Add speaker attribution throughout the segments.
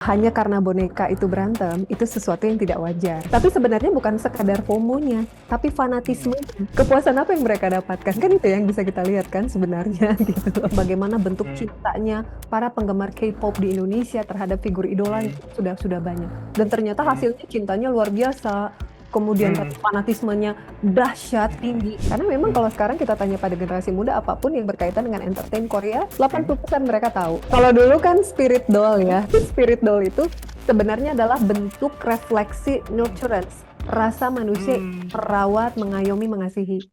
Speaker 1: Hanya karena boneka itu berantem, itu sesuatu yang tidak wajar. Tapi sebenarnya bukan sekadar FOMO-nya, tapi fanatismenya. Kepuasan apa yang mereka dapatkan? Kan itu yang bisa kita lihat kan sebenarnya gitu. Bagaimana bentuk
Speaker 2: Hmm,
Speaker 1: cintanya para penggemar K-pop di Indonesia terhadap figur idolanya
Speaker 2: hmm,
Speaker 1: sudah banyak. Dan ternyata
Speaker 2: hmm,
Speaker 1: hasilnya cintanya luar biasa. Kemudian
Speaker 2: hmm,
Speaker 1: tadi fanatismenya dahsyat tinggi. Karena memang
Speaker 2: hmm,
Speaker 1: kalau sekarang kita tanya pada generasi muda apapun yang berkaitan dengan entertain Korea,
Speaker 2: hmm.
Speaker 1: 80% mereka tahu. Kalau dulu kan spirit doll ya. Spirit doll itu sebenarnya adalah bentuk refleksi nurturance, rasa manusia yang
Speaker 2: Hmm.
Speaker 1: merawat, mengayomi, mengasihi.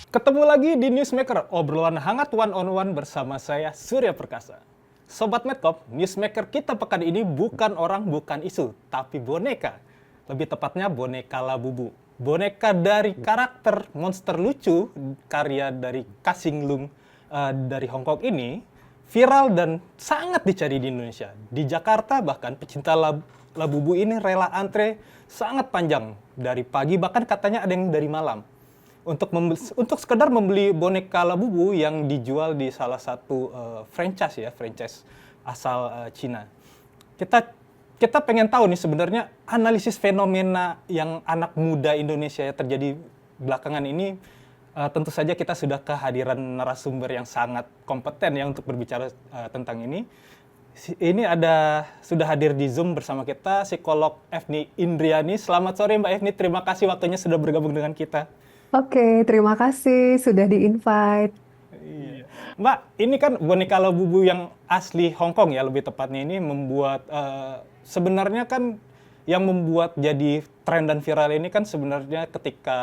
Speaker 2: Ketemu lagi di Newsmaker, obrolan hangat one on one bersama saya Surya Perkasa. Sobat Medcop, Newsmaker kita pekan ini bukan orang, bukan isu, tapi boneka. Lebih tepatnya boneka Labubu. Boneka dari karakter monster lucu, karya dari Kasing Lung dari Hong Kong ini, viral dan sangat dicari di Indonesia. Di Jakarta bahkan pecinta Labubu ini rela antre sangat panjang. Dari pagi bahkan katanya ada yang dari malam untuk sekedar membeli boneka Labubu yang dijual di salah satu franchise asal Cina. Kita kita pengen tahu nih sebenarnya analisis fenomena yang anak muda Indonesia yang terjadi belakangan ini. Tentu saja kita sudah kehadiran narasumber yang sangat kompeten ya untuk berbicara tentang ini. Ini sudah hadir di Zoom bersama kita psikolog Efni Indriani. Selamat sore Mbak Efni, terima kasih waktunya sudah bergabung dengan kita.
Speaker 1: Oke, terima kasih sudah di-invite.
Speaker 2: Iya. Mbak, ini kan boneka Labubu yang asli Hong Kong ya lebih tepatnya ini membuat sebenarnya kan yang membuat jadi tren dan viral ini kan sebenarnya ketika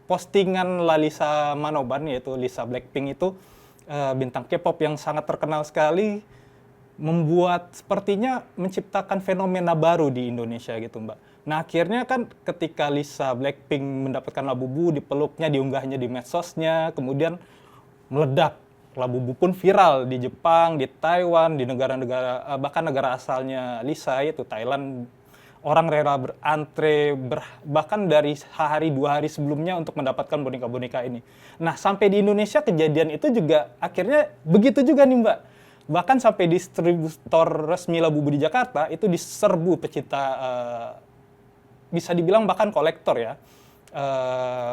Speaker 2: postingan Lalisa Manoban yaitu Lisa Blackpink itu bintang K-pop yang sangat terkenal sekali membuat sepertinya menciptakan fenomena baru di Indonesia gitu Mbak. Nah akhirnya kan ketika Lisa Blackpink mendapatkan Labubu dipeluknya, diunggahnya di medsosnya, kemudian meledak. Labubu pun viral di Jepang, di Taiwan, di negara-negara bahkan negara asalnya Lisa yaitu Thailand. Orang rela berantre bahkan dari sehari dua hari sebelumnya untuk mendapatkan boneka-boneka ini. Nah sampai di Indonesia kejadian itu juga akhirnya begitu juga nih Mbak. Bahkan sampai distributor resmi Labubu di Jakarta itu diserbu pecinta bisa dibilang bahkan kolektor ya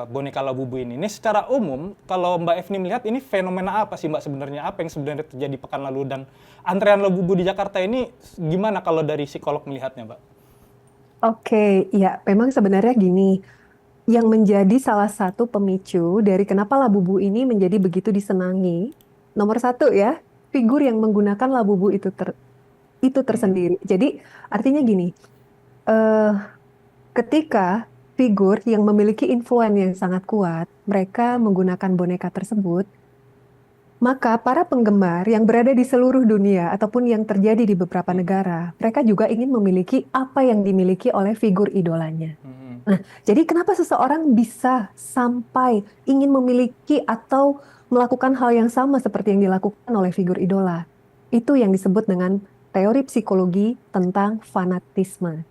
Speaker 2: boneka Labubu ini. Ini secara umum kalau Mbak Efni melihat ini fenomena apa sih Mbak sebenarnya? Apa yang sebenarnya terjadi pekan lalu dan antrean Labubu di Jakarta ini gimana kalau dari psikolog melihatnya Mbak?
Speaker 1: Oke, ya memang sebenarnya gini, yang menjadi salah satu pemicu dari kenapa Labubu ini menjadi begitu disenangi, nomor satu ya, figur yang menggunakan Labubu itu
Speaker 2: Hmm,
Speaker 1: tersendiri. Jadi artinya gini, eh, ketika figur yang memiliki influence yang sangat kuat, mereka menggunakan boneka tersebut, maka para penggemar yang berada di seluruh dunia ataupun yang terjadi di beberapa
Speaker 2: hmm,
Speaker 1: negara, mereka juga ingin memiliki apa yang dimiliki oleh figur idolanya.
Speaker 2: hmm,
Speaker 1: Nah, jadi kenapa seseorang bisa sampai ingin memiliki atau melakukan hal yang sama seperti yang dilakukan oleh figur idola? Itu yang disebut dengan teori psikologi tentang fanatisme.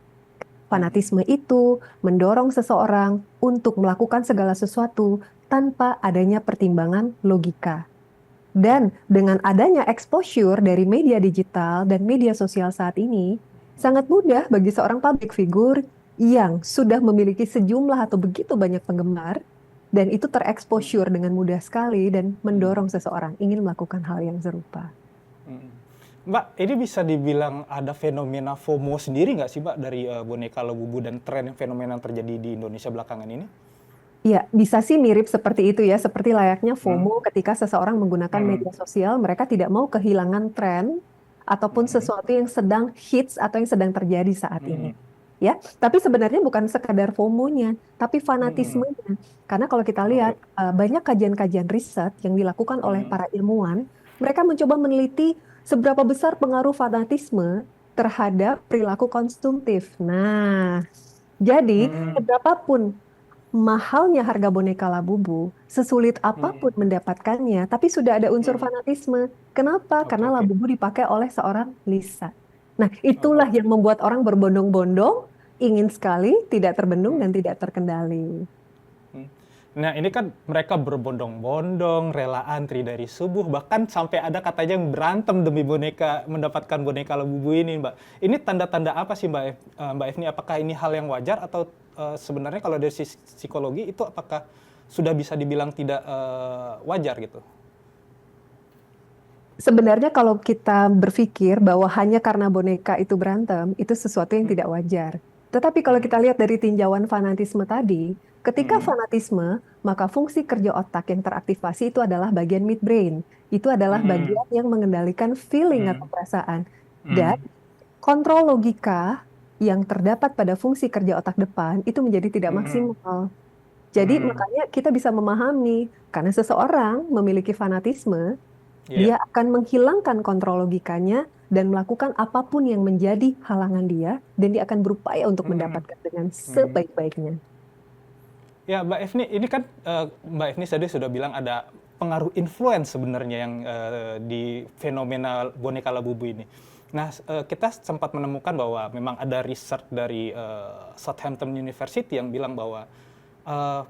Speaker 2: hmm,
Speaker 1: Fanatisme itu mendorong seseorang untuk melakukan segala sesuatu tanpa adanya pertimbangan logika. Dan dengan adanya exposure dari media digital dan media sosial saat ini, sangat mudah bagi seorang public figure yang sudah memiliki sejumlah atau begitu banyak penggemar, dan itu tereksposure dengan mudah sekali dan
Speaker 2: hmm,
Speaker 1: mendorong seseorang ingin melakukan hal yang serupa.
Speaker 2: hmm. Mbak, ini bisa dibilang ada fenomena FOMO sendiri nggak sih Mbak dari boneka Labubu dan tren fenomena yang terjadi di Indonesia belakangan ini?
Speaker 1: Ya, bisa sih mirip seperti itu ya, seperti layaknya
Speaker 2: Hmm,
Speaker 1: FOMO ketika seseorang menggunakan
Speaker 2: hmm,
Speaker 1: media sosial, mereka tidak mau kehilangan tren ataupun
Speaker 2: hmm,
Speaker 1: sesuatu yang sedang hits atau yang sedang terjadi saat ini.
Speaker 2: hmm,
Speaker 1: Ya, tapi sebenarnya bukan sekadar FOMO-nya, tapi
Speaker 2: hmm.
Speaker 1: fanatismenya. Karena kalau kita lihat
Speaker 2: Oke.
Speaker 1: banyak kajian-kajian riset yang dilakukan oleh
Speaker 2: Hmm,
Speaker 1: para ilmuwan, mereka mencoba meneliti seberapa besar pengaruh fanatisme terhadap perilaku konsumtif. Nah, jadi
Speaker 2: hmm,
Speaker 1: seberapapun mahalnya harga boneka Labubu, sesulit
Speaker 2: hmm.
Speaker 1: apapun mendapatkannya, tapi sudah ada unsur
Speaker 2: Hmm.
Speaker 1: fanatisme. Kenapa?
Speaker 2: Oke
Speaker 1: Karena
Speaker 2: oke.
Speaker 1: Labubu dipakai oleh seorang Lisa. Nah,
Speaker 2: Oh,
Speaker 1: itulah
Speaker 2: oke.
Speaker 1: yang membuat orang berbondong-bondong, ingin sekali, tidak terbendung
Speaker 2: Hmm.
Speaker 1: dan tidak terkendali.
Speaker 2: Nah, ini kan mereka berbondong-bondong, rela antri dari subuh, bahkan sampai ada katanya yang berantem demi boneka, mendapatkan boneka Labubu ini, Mbak. Ini tanda-tanda apa sih, Mbak Efni? Apakah ini hal yang wajar atau sebenarnya kalau dari sisi psikologi itu apakah sudah bisa dibilang tidak wajar gitu?
Speaker 1: Sebenarnya kalau kita berpikir bahwa hanya karena boneka itu berantem, itu sesuatu yang
Speaker 2: Hmm.
Speaker 1: tidak wajar. Tetapi kalau kita lihat dari tinjauan fanatisme tadi, ketika
Speaker 2: Hmm.
Speaker 1: fanatisme, maka fungsi kerja otak yang teraktivasi itu adalah bagian midbrain. Itu adalah
Speaker 2: Hmm.
Speaker 1: bagian yang mengendalikan feeling atau
Speaker 2: Hmm.
Speaker 1: perasaan. Dan
Speaker 2: Hmm.
Speaker 1: kontrol logika yang terdapat pada fungsi kerja otak depan itu menjadi tidak
Speaker 2: Hmm.
Speaker 1: maksimal. Jadi
Speaker 2: Hmm.
Speaker 1: makanya kita bisa memahami, karena seseorang memiliki fanatisme,
Speaker 2: Iya.
Speaker 1: dia akan menghilangkan kontrol logikanya dan melakukan apapun yang menjadi halangan dia, dan dia akan berupaya untuk
Speaker 2: Hmm.
Speaker 1: mendapatkan dengan
Speaker 2: Hmm.
Speaker 1: sebaik-baiknya.
Speaker 2: Ya, Mbak Efni, ini kan Mbak Efni tadi sudah bilang ada pengaruh influence sebenarnya yang di fenomena boneka Labubu ini. Nah, kita sempat menemukan bahwa memang ada research dari Southampton University yang bilang bahwa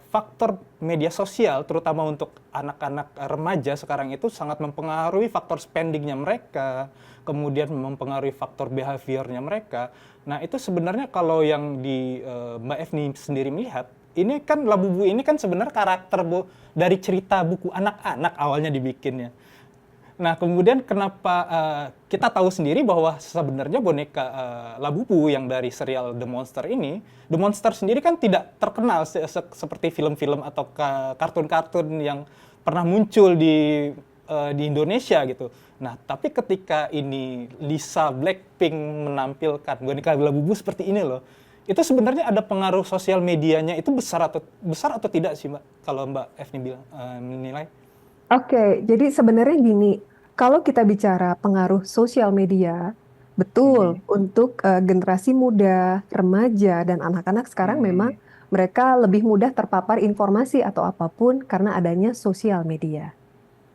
Speaker 2: faktor media sosial, terutama untuk anak-anak remaja sekarang itu sangat mempengaruhi faktor spendingnya mereka, kemudian mempengaruhi faktor behaviornya mereka. Nah, itu sebenarnya kalau yang di Mbak Efni sendiri melihat, ini kan Labubu ini kan sebenarnya karakter dari cerita buku anak-anak awalnya dibikinnya. Nah, kemudian kenapa kita tahu sendiri bahwa sebenarnya boneka Labubu yang dari serial The Monster ini, The Monster sendiri kan tidak terkenal seperti film-film atau kartun-kartun yang pernah muncul di Indonesia gitu. Nah, tapi ketika ini Lisa Blackpink menampilkan boneka Labubu seperti ini loh, itu sebenarnya ada pengaruh sosial medianya itu besar atau tidak sih, Mbak? Kalau Mbak Efni bilang menilai?
Speaker 1: Oke, jadi sebenarnya gini, kalau kita bicara pengaruh sosial media, betul
Speaker 2: Mhm.
Speaker 1: untuk generasi muda, remaja, dan anak-anak sekarang memang
Speaker 2: Mhm.
Speaker 1: mereka lebih mudah terpapar informasi atau apapun karena adanya sosial media.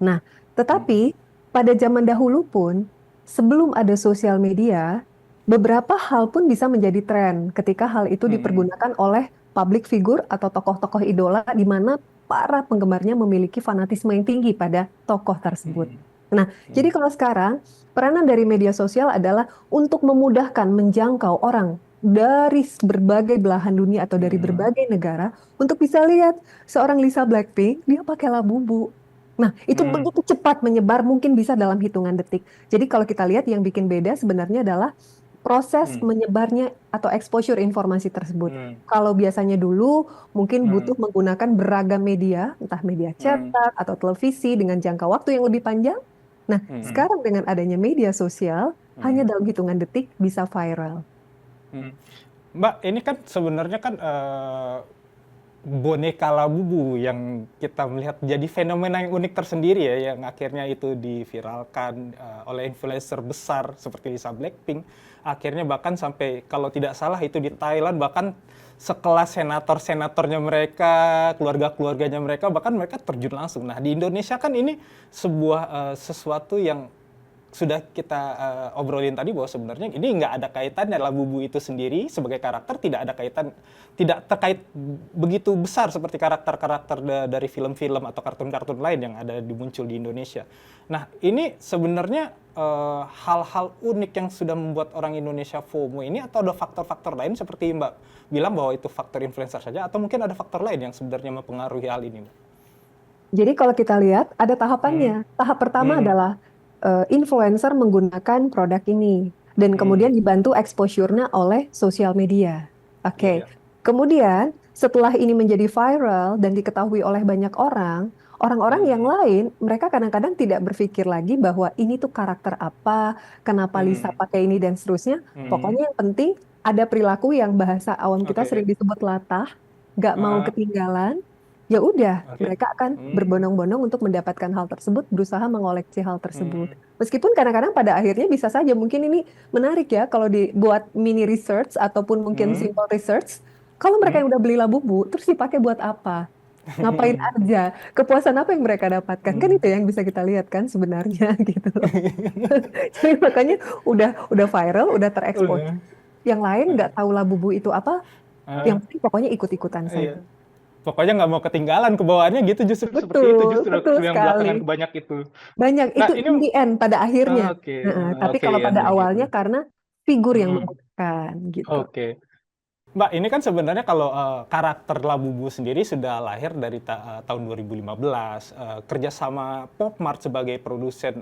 Speaker 1: Nah,
Speaker 2: Mhm.
Speaker 1: tetapi pada zaman dahulu pun, sebelum ada sosial media, beberapa hal pun bisa menjadi tren ketika hal itu
Speaker 2: Mhm.
Speaker 1: dipergunakan oleh public figure atau tokoh-tokoh idola di mana para penggemarnya memiliki fanatisme yang tinggi pada tokoh tersebut.
Speaker 2: Mhm.
Speaker 1: Nah, jadi
Speaker 2: Mhm.
Speaker 1: kalau sekarang peranan dari media sosial adalah untuk memudahkan menjangkau orang dari berbagai belahan dunia atau dari
Speaker 2: Mhm.
Speaker 1: berbagai negara untuk bisa lihat seorang Lisa Blackpink, dia pakai labubu. Nah, itu
Speaker 2: Mhm.
Speaker 1: begitu cepat menyebar, mungkin bisa dalam hitungan detik. Jadi kalau kita lihat yang bikin beda sebenarnya adalah proses
Speaker 2: Mhm.
Speaker 1: menyebarnya atau exposure informasi tersebut.
Speaker 2: Mhm.
Speaker 1: Kalau biasanya dulu mungkin butuh
Speaker 2: Mhm.
Speaker 1: menggunakan beragam media, entah media
Speaker 2: Mhm.
Speaker 1: cetak atau televisi dengan jangka waktu yang lebih panjang. Nah,
Speaker 2: Mhm.
Speaker 1: sekarang dengan adanya media sosial, hanya
Speaker 2: Mhm.
Speaker 1: dalam hitungan detik bisa viral.
Speaker 2: Mhm. Mbak, ini kan sebenarnya kan boneka Labubu yang kita melihat jadi fenomena yang unik tersendiri ya, yang akhirnya itu diviralkan oleh influencer besar seperti Lisa Blackpink. Akhirnya bahkan sampai kalau tidak salah itu di Thailand, bahkan sekelas senator-senatornya mereka, keluarga-keluarganya mereka, bahkan mereka terjun langsung. Nah, di Indonesia kan ini sebuah sesuatu yang sudah kita obrolin tadi bahwa sebenarnya ini nggak ada kaitannya. Labubu itu sendiri sebagai karakter tidak ada kaitan, tidak terkait begitu besar seperti karakter-karakter dari film-film atau kartun-kartun lain yang ada muncul di Indonesia. Nah, ini sebenarnya hal-hal unik yang sudah membuat orang Indonesia FOMO ini, atau ada faktor-faktor lain seperti Mbak bilang bahwa itu faktor influencer saja, atau mungkin ada faktor lain yang sebenarnya mempengaruhi hal ini, Mbak?
Speaker 1: Jadi kalau kita lihat ada
Speaker 2: Hmm.
Speaker 1: tahapannya. Tahap pertama
Speaker 2: Hmm.
Speaker 1: adalah influencer menggunakan produk ini dan
Speaker 2: Hmm.
Speaker 1: kemudian dibantu exposure-nya oleh sosial media.
Speaker 2: Iya,
Speaker 1: Oke.
Speaker 2: ya.
Speaker 1: Kemudian setelah ini menjadi viral dan diketahui oleh banyak orang, orang-orang yang
Speaker 2: Hmm.
Speaker 1: lain mereka kadang-kadang tidak berpikir lagi bahwa ini tuh karakter apa, kenapa Lisa
Speaker 2: Hmm.
Speaker 1: pakai ini dan seterusnya.
Speaker 2: Hmm.
Speaker 1: Pokoknya yang penting ada perilaku yang bahasa awam kita
Speaker 2: Oke.
Speaker 1: sering disebut latah, nggak mau
Speaker 2: Ah,
Speaker 1: ketinggalan. Ya udah,
Speaker 2: oke.
Speaker 1: mereka akan
Speaker 2: Hmm.
Speaker 1: berbondong-bondong untuk mendapatkan hal tersebut, berusaha mengoleksi hal tersebut.
Speaker 2: Hmm.
Speaker 1: Meskipun kadang-kadang pada akhirnya bisa saja mungkin ini menarik ya kalau dibuat mini research ataupun mungkin
Speaker 2: Hmm.
Speaker 1: simple research. Kalau mereka
Speaker 2: Hmm.
Speaker 1: yang udah beli Labubu, terus dipakai buat apa? Ngapain aja? Kepuasan apa yang mereka dapatkan? Kan
Speaker 2: Hmm.
Speaker 1: itu yang bisa kita lihat kan sebenarnya gitu loh. Jadi makanya udah viral, udah terekspos.
Speaker 2: Udah.
Speaker 1: Yang lain nggak tahu Labubu itu apa, yang
Speaker 2: Ah,
Speaker 1: penting pokoknya ikut-ikutan
Speaker 2: iya.
Speaker 1: saja.
Speaker 2: Pokoknya nggak mau ketinggalan ke bawaannya gitu justru.
Speaker 3: Seperti itu
Speaker 1: Betul,
Speaker 3: justru
Speaker 1: betul
Speaker 3: yang belakangan
Speaker 1: sekali.
Speaker 3: banyak itu.
Speaker 1: Banyak
Speaker 3: Nah
Speaker 1: itu
Speaker 3: ini
Speaker 1: in the end pada akhirnya.
Speaker 3: oke,
Speaker 1: Tapi
Speaker 3: oke
Speaker 1: kalau
Speaker 3: ya
Speaker 1: pada
Speaker 3: kayak gitu.
Speaker 1: awalnya karena figur yang
Speaker 3: Mm-mm.
Speaker 1: menggunakan gitu.
Speaker 3: Oke.
Speaker 2: Mbak, ini kan sebenarnya kalau karakter Labubu sendiri sudah lahir dari tahun 2015. Kerjasama Popmart sebagai produsen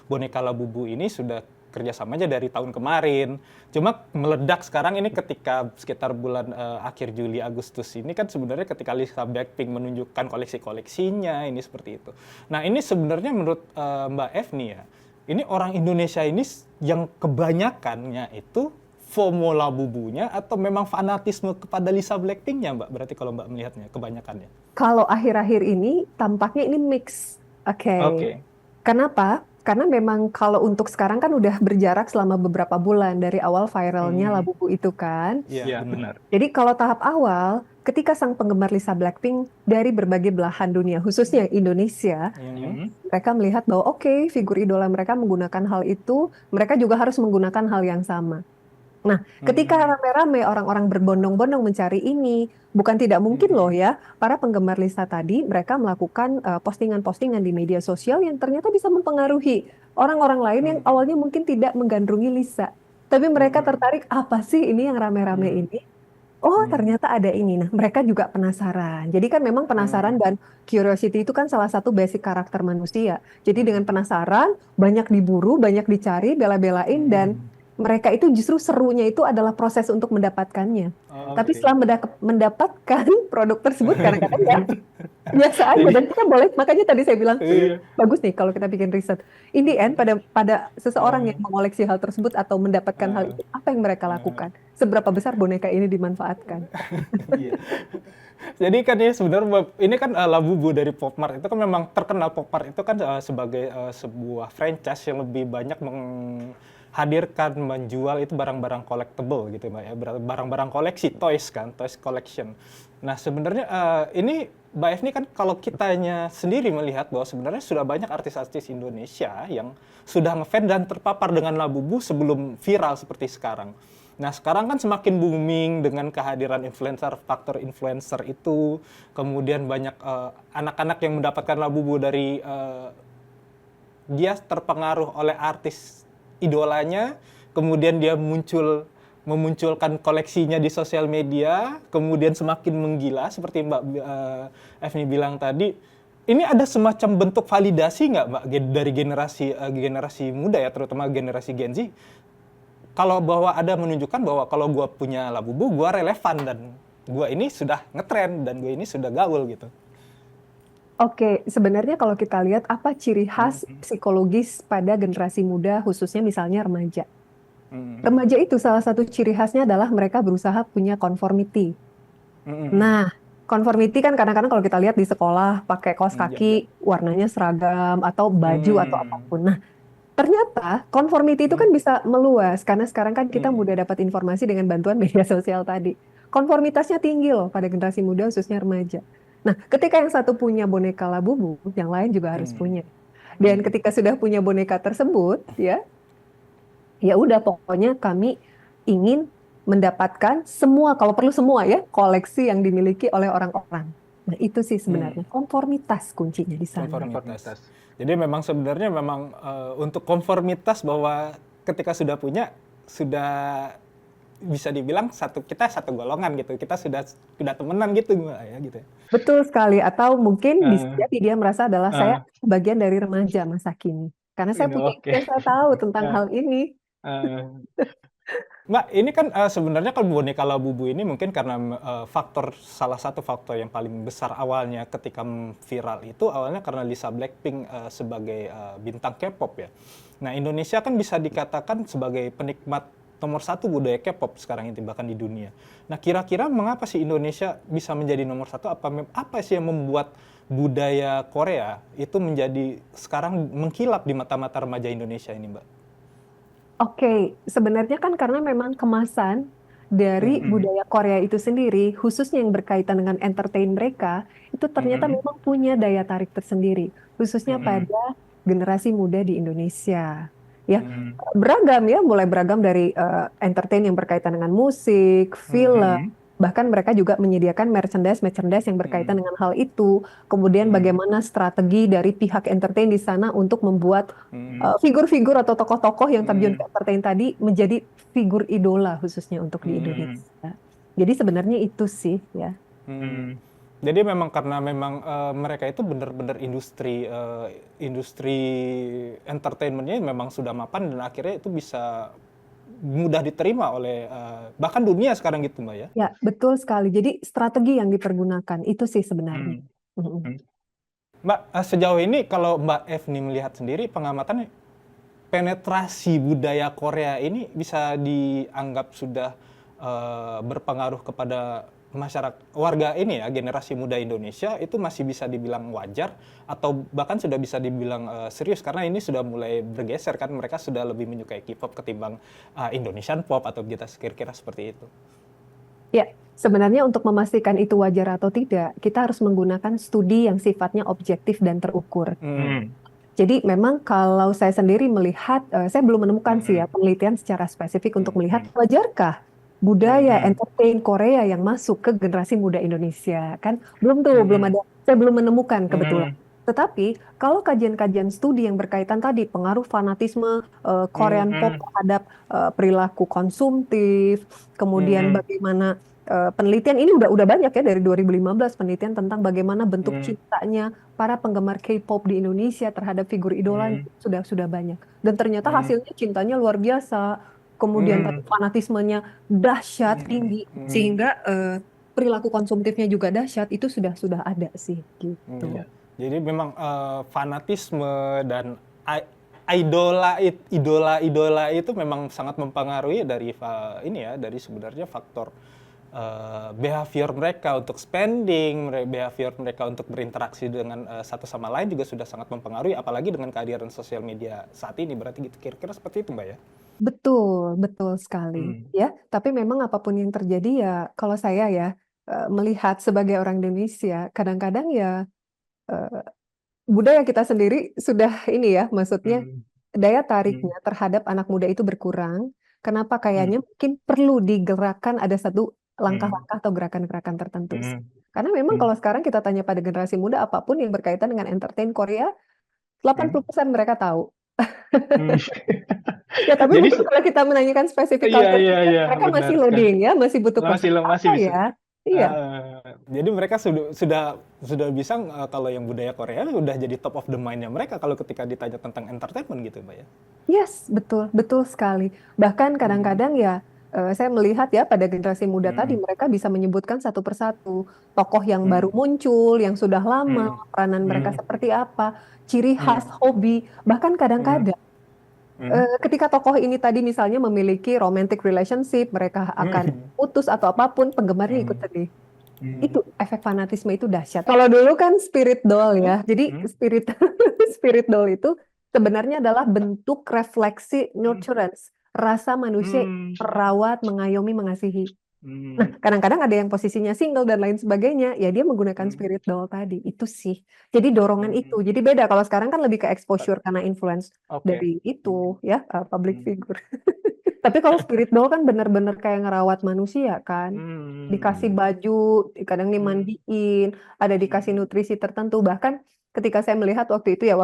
Speaker 2: boneka Labubu ini sudah kerjasamanya dari tahun kemarin. Cuma meledak sekarang ini ketika sekitar bulan akhir Juli Agustus ini kan sebenarnya ketika Lisa Blackpink menunjukkan koleksi-koleksinya ini seperti itu. Nah ini sebenarnya menurut Mbak F nih ya, ini orang Indonesia ini yang kebanyakannya itu FOMO Labubunya atau memang fanatisme kepada Lisa Blackpink-nya, Mbak? Berarti kalau Mbak melihatnya, kebanyakannya.
Speaker 1: Kalau akhir-akhir ini tampaknya ini mix. Oke.
Speaker 2: Oke.
Speaker 1: Kenapa? Karena memang kalau untuk sekarang kan udah berjarak selama beberapa bulan dari awal viralnya
Speaker 3: Hmm.
Speaker 1: Labubu itu kan.
Speaker 2: Iya,
Speaker 3: Iya
Speaker 2: benar.
Speaker 3: benar.
Speaker 1: Jadi kalau tahap awal, ketika sang penggemar Lisa Blackpink dari berbagai belahan dunia, khususnya Indonesia,
Speaker 3: Hmm.
Speaker 1: mereka melihat bahwa oke, figur idola mereka menggunakan hal itu, mereka juga harus menggunakan hal yang sama. Nah, ketika rame-rame orang-orang berbondong-bondong mencari ini, bukan tidak mungkin loh ya, para penggemar Lisa tadi, mereka melakukan postingan-postingan di media sosial yang ternyata bisa mempengaruhi orang-orang lain yang awalnya mungkin tidak menggandrungi Lisa. Tapi mereka tertarik, apa sih ini yang rame-rame ini? Oh, ternyata ada ini. Nah, mereka juga penasaran. Jadi kan memang penasaran dan curiosity itu kan salah satu basic karakter manusia. Jadi dengan penasaran, banyak diburu, banyak dicari, bela-belain, dan mereka itu justru serunya itu adalah proses untuk mendapatkannya. Tapi
Speaker 3: Oke.
Speaker 1: setelah mendapatkan produk tersebut, kadang-kadang ya biasa aja. Dan kita boleh, makanya tadi saya bilang,
Speaker 3: Iya.
Speaker 1: bagus nih kalau kita bikin riset. In the end, pada seseorang yang mengoleksi hal tersebut atau mendapatkan hal itu, apa yang mereka lakukan? Seberapa besar boneka ini dimanfaatkan?
Speaker 3: Iya.
Speaker 2: Jadi kan ini sebenarnya ini kan Labubu dari Popmart itu kan memang terkenal. Popmart itu kan sebagai sebuah franchise yang lebih banyak menghadirkan, menjual itu barang-barang collectible gitu Mbak ya, barang-barang koleksi, toys kan, toys collection. Nah sebenarnya ini Mbak F ini kan kalau kitanya sendiri melihat bahwa sebenarnya sudah banyak artis-artis Indonesia yang sudah ngefans dan terpapar dengan Labubu sebelum viral seperti sekarang. Nah sekarang kan semakin booming dengan kehadiran influencer, faktor influencer itu, kemudian banyak anak-anak yang mendapatkan Labubu dari dia terpengaruh oleh artis idolanya, kemudian dia memunculkan koleksinya di sosial media, kemudian semakin menggila seperti Mbak Efni bilang tadi. Ini ada semacam bentuk validasi nggak Mbak dari generasi muda ya, terutama generasi Gen Z, kalau bahwa ada menunjukkan bahwa kalau gue punya Labubu, gue relevan dan gue ini sudah ngetren dan gue ini sudah gaul gitu.
Speaker 1: Oke, sebenarnya kalau kita lihat apa ciri khas psikologis pada generasi muda, khususnya misalnya remaja. Remaja itu salah satu ciri khasnya adalah mereka berusaha punya conformity. Nah, conformity kan kadang-kadang kalau kita lihat di sekolah pakai kaos kaki warnanya seragam atau baju atau apapun. Nah, ternyata conformity itu kan bisa meluas karena sekarang kan kita mudah dapat informasi dengan bantuan media sosial tadi. Konformitasnya tinggi loh pada generasi muda khususnya remaja. Nah, ketika yang satu punya boneka Labubu, yang lain juga harus punya. Dan ketika sudah punya boneka tersebut, ya udah pokoknya kami ingin mendapatkan semua, kalau perlu semua ya, koleksi yang dimiliki oleh orang-orang. Nah, itu sih sebenarnya konformitas kuncinya di sana.
Speaker 2: Konformitas. Jadi memang sebenarnya memang untuk konformitas bahwa ketika sudah punya, sudah bisa dibilang kita satu golongan gitu, kita sudah temenan gitu Mbak ya gitu.
Speaker 1: Betul sekali, atau mungkin bisa jadi dia merasa adalah saya bagian dari remaja masa kini. Karena saya punya
Speaker 3: Oke.
Speaker 1: yang saya tahu tentang hal ini.
Speaker 2: Mbak, ini kan sebenarnya kalau boneka Labubu ini mungkin karena salah satu faktor yang paling besar awalnya ketika viral itu awalnya karena Lisa Blackpink sebagai bintang K-pop ya. Nah Indonesia kan bisa dikatakan sebagai penikmat nomor satu budaya K-pop sekarang ini bahkan di dunia. Nah kira-kira mengapa sih Indonesia bisa menjadi nomor satu? Apa sih yang membuat budaya Korea itu menjadi sekarang mengkilap di mata-mata remaja Indonesia ini Mbak?
Speaker 1: Oke, sebenarnya kan karena memang kemasan dari budaya Korea itu sendiri, khususnya yang berkaitan dengan entertain mereka, itu ternyata memang punya daya tarik tersendiri, khususnya pada generasi muda di Indonesia. Ya, beragam ya, mulai beragam dari entertain yang berkaitan dengan musik, film, Bahkan mereka juga menyediakan merchandise yang berkaitan
Speaker 2: Hmm.
Speaker 1: dengan hal itu. Kemudian
Speaker 2: Hmm.
Speaker 1: bagaimana strategi dari pihak entertain di sana untuk membuat
Speaker 2: Hmm.
Speaker 1: figur-figur atau tokoh-tokoh yang terjun
Speaker 2: Hmm.
Speaker 1: ke entertain tadi menjadi figur idola khususnya untuk di
Speaker 2: Hmm.
Speaker 1: Indonesia. Jadi sebenarnya itu sih ya.
Speaker 2: Hmm. Jadi memang karena memang mereka itu benar-benar industri entertainmentnya memang sudah mapan dan akhirnya itu bisa mudah diterima oleh bahkan dunia sekarang gitu Mbak ya.
Speaker 1: Ya, betul sekali. Jadi strategi yang dipergunakan itu sih sebenarnya.
Speaker 3: Hmm.
Speaker 1: Mhm.
Speaker 3: Hmm.
Speaker 2: Mbak, sejauh ini kalau Mbak Evni melihat sendiri pengamatan penetrasi budaya Korea ini bisa dianggap sudah berpengaruh kepada masyarakat warga ini ya, generasi muda Indonesia itu masih bisa dibilang wajar atau bahkan sudah bisa dibilang serius karena ini sudah mulai bergeser kan, mereka sudah lebih menyukai K-pop ketimbang Indonesian pop atau kita kira-kira seperti itu.
Speaker 1: Ya, sebenarnya untuk memastikan itu wajar atau tidak, kita harus menggunakan studi yang sifatnya objektif dan terukur.
Speaker 3: Hmm.
Speaker 1: Jadi memang kalau saya sendiri melihat, saya belum menemukan sih ya penelitian secara spesifik untuk melihat wajarkah budaya entertain Korea yang masuk ke generasi muda Indonesia, kan belum tuh, belum ada, saya belum menemukan kebetulan. Tetapi kalau kajian-kajian studi yang berkaitan tadi pengaruh fanatisme Korean pop terhadap perilaku konsumtif, kemudian bagaimana penelitian ini udah banyak ya dari 2015 penelitian tentang bagaimana bentuk cintanya para penggemar K-pop di Indonesia terhadap figur idolanya sudah banyak. Dan ternyata hasilnya cintanya luar biasa. Kemudian tadi fanatismenya dahsyat tinggi sehingga perilaku konsumtifnya juga dahsyat itu sudah ada sih gitu.
Speaker 2: Jadi memang fanatisme dan idola itu memang sangat mempengaruhi dari ini ya, dari sebenarnya faktor behavior mereka untuk spending, behavior mereka untuk berinteraksi dengan satu sama lain juga sudah sangat mempengaruhi, apalagi dengan kehadiran sosial media saat ini. Berarti gitu kira-kira seperti itu Mbak ya?
Speaker 1: Betul, betul sekali ya. Tapi memang apapun yang terjadi ya, kalau saya ya melihat sebagai orang Indonesia, kadang-kadang ya eh, budaya kita sendiri sudah ini ya, maksudnya daya tariknya terhadap anak muda itu berkurang. Kenapa? Kayaknya mungkin perlu digerakkan ada satu langkah-langkah atau gerakan-gerakan tertentu sih. Karena memang kalau sekarang kita tanya pada generasi muda apapun yang berkaitan dengan entertain Korea, 80% mereka tahu. Ya, tapi
Speaker 3: Jadi
Speaker 1: mungkin kalau kita menanyakan spesifik
Speaker 3: iya
Speaker 1: culture
Speaker 3: iya
Speaker 1: shock,
Speaker 3: iya
Speaker 1: mereka masih
Speaker 3: benar sekali.
Speaker 1: loading ya, masih butuh
Speaker 3: Masih
Speaker 1: kosakata
Speaker 3: masih bisa.
Speaker 1: ya. Iya.
Speaker 2: Jadi mereka sudah bisa kalau yang budaya Korea udah jadi top of the mind-nya mereka kalau ketika ditanya tentang entertainment gitu Mbak ya?
Speaker 1: Yes, betul, betul sekali. Bahkan kadang-kadang ya, saya melihat ya pada generasi muda tadi mereka bisa menyebutkan satu persatu tokoh yang baru muncul, yang sudah lama, peranan mereka seperti apa, ciri khas, hobi, bahkan kadang-kadang ketika tokoh ini tadi misalnya memiliki romantic relationship, mereka akan putus atau apapun, penggemarnya ikut sedih. Itu efek fanatisme itu dahsyat. Kalau dulu kan spirit doll ya. Jadi spirit spirit doll itu sebenarnya adalah bentuk refleksi nurturance, rasa manusia yang merawat, mengayomi, mengasihi. Nah, kadang-kadang ada yang posisinya single dan lain sebagainya, ya dia menggunakan spirit doll tadi. Itu sih. Jadi dorongan itu. Jadi beda kalau sekarang kan lebih ke exposure karena influence
Speaker 2: Oke.
Speaker 1: dari itu ya, public figure. Tapi kalau spirit doll kan benar-benar kayak ngerawat manusia kan. Dikasih baju, kadang dimandiin, ada dikasih nutrisi tertentu. Bahkan ketika saya melihat waktu itu ya,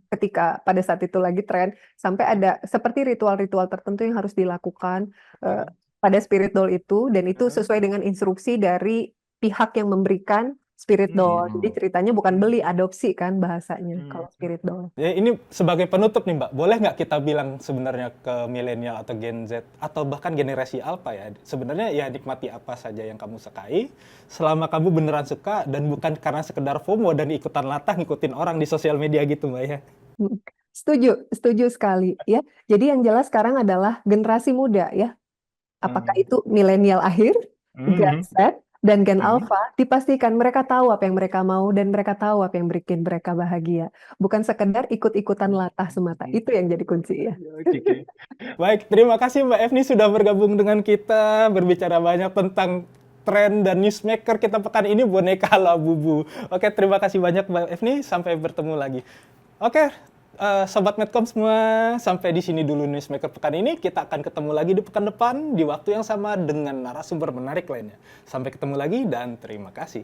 Speaker 1: ketika pada saat itu lagi tren, sampai ada seperti ritual-ritual tertentu yang harus dilakukan eh, pada spirit doll itu, dan itu sesuai dengan instruksi dari pihak yang memberikan spirit doll. Jadi ceritanya bukan beli, adopsi kan bahasanya kalau spirit doll.
Speaker 2: Ya, ini sebagai penutup nih Mbak, boleh nggak kita bilang sebenarnya ke milenial atau Gen Z atau bahkan generasi Alpha ya, sebenarnya ya nikmati apa saja yang kamu sukai, selama kamu beneran suka dan bukan karena sekedar FOMO dan ikutan latah ngikutin orang di sosial media gitu Mbak ya.
Speaker 1: Mm. Setuju, setuju sekali ya. Jadi yang jelas sekarang adalah generasi muda ya. Apakah itu milenial akhir, Gen Z, dan Gen Alpha, dipastikan mereka tahu apa yang mereka mau dan mereka tahu apa yang bikin mereka bahagia. Bukan sekedar ikut-ikutan latah semata. Itu yang jadi kunci ya.
Speaker 2: Baik, terima kasih Mbak Evni sudah bergabung dengan kita, berbicara banyak tentang tren dan newsmaker kita pekan ini boneka Labubu. Oke, terima kasih banyak Mbak Evni, sampai bertemu lagi. Oke, Sobat Medcom semua, sampai di sini dulu Newsmaker pekan ini. Kita akan ketemu lagi di pekan depan di waktu yang sama dengan narasumber menarik lainnya. Sampai ketemu lagi dan terima kasih.